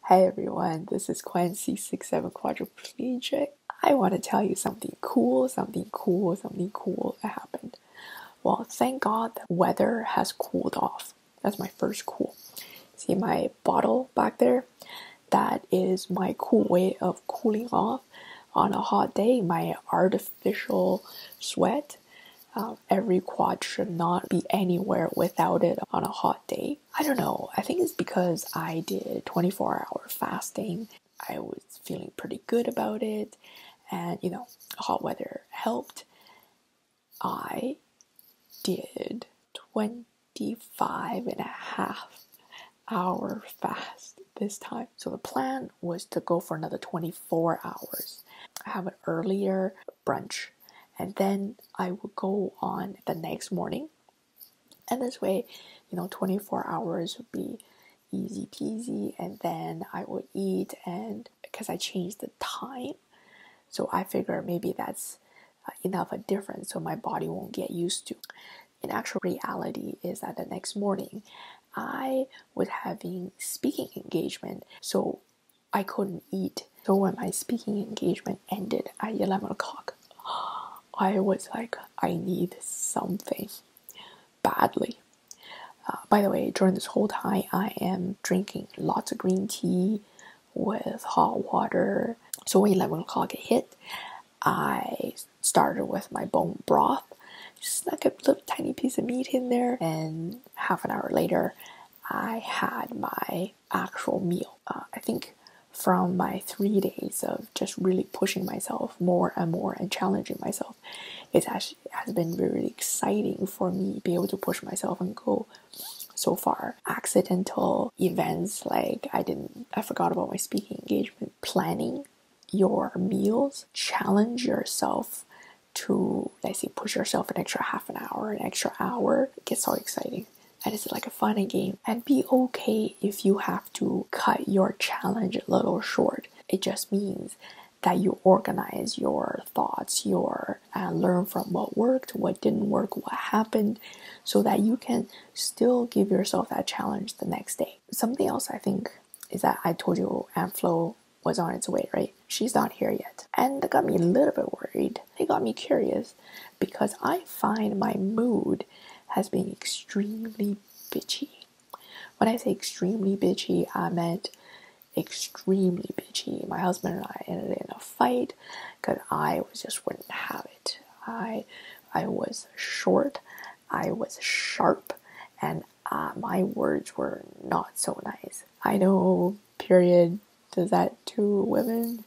Hey everyone, this is Quancy67 Quadriplegic. I want to tell you something cool that happened. Well, thank God the weather has cooled off. That's my first cool. See my bottle back there? That is my cool way of cooling off on a hot day, my artificial sweat. Every quad should not be anywhere without it on a hot day. I don't know, I think it's because I did 24-hour fasting. I was feeling pretty good about it, and hot weather helped. I did 25.5-hour fast this time. So the plan was to go for another 24 hours. I have an earlier brunch, and then I would go on the next morning. And this way, 24 hours would be easy peasy. And then I would eat, and because I changed the time, so I figure maybe that's enough a difference so my body won't get used to. In actual reality is that the next morning, I was having speaking engagement, so I couldn't eat. So when my speaking engagement ended at 11 o'clock, I was like, I need something badly. By the way, during this whole time, I am drinking lots of green tea with hot water. So when 11 o'clock hit, I started with my bone broth, snuck a little tiny piece of meat in there, and half an hour later, I had my actual meal. I think from my 3 days of just really pushing myself more and more and challenging myself, it has been really exciting for me to be able to push myself and go so far. Accidental events like I forgot about my speaking engagement. Planning your meals, challenge yourself to, let's say, push yourself an extra half an hour, an extra hour. It gets so exciting. And it's like a fun game. And be okay if you have to cut your challenge a little short. It just means that you organize your thoughts, learn from what worked, what didn't work, what happened, so that you can still give yourself that challenge the next day. Something else I think is that I told you Aunt Flo was on its way, right? She's not here yet. And that got me a little bit worried. It got me curious because I find my mood has been extremely bitchy. When I say extremely bitchy, I meant extremely bitchy. My husband and I ended in a fight because I wouldn't have it. I was short, I was sharp, and my words were not so nice. I know period does that to women,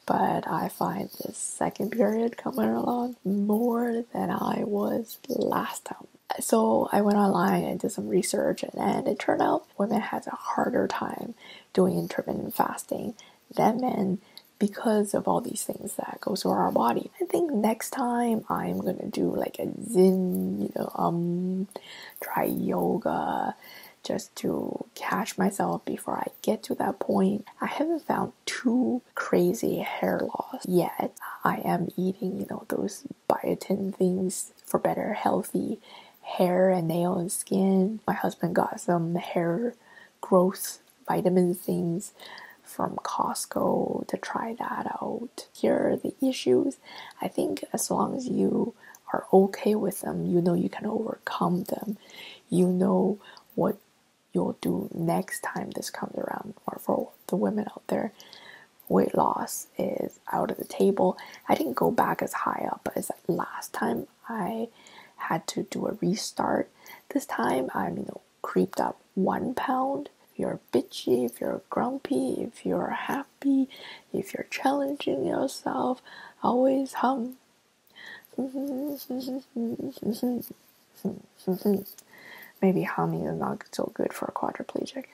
but I find this second period coming along more than I was last time. So I went online and did some research, and it turned out women has a harder time doing intermittent fasting than men because of all these things that go through our body. I think next time I'm gonna do like a zen, try yoga, just to catch myself before I get to that point. I haven't found too crazy hair loss yet. I am eating, those biotin things for better healthy hair and nail and skin. My husband got some hair growth vitamin things from Costco to try that out. Here are the issues. I think as long as you are okay with them, you can overcome them. You know what you'll do next time this comes around. Or for the women out there, weight loss is out of the table. I didn't go back as high up as last time. I had to do a restart. This time I'm creeped up 1 pound. If you're bitchy, if you're grumpy, if you're happy, if you're challenging yourself, always hum. Maybe humming is not so good for a quadriplegic.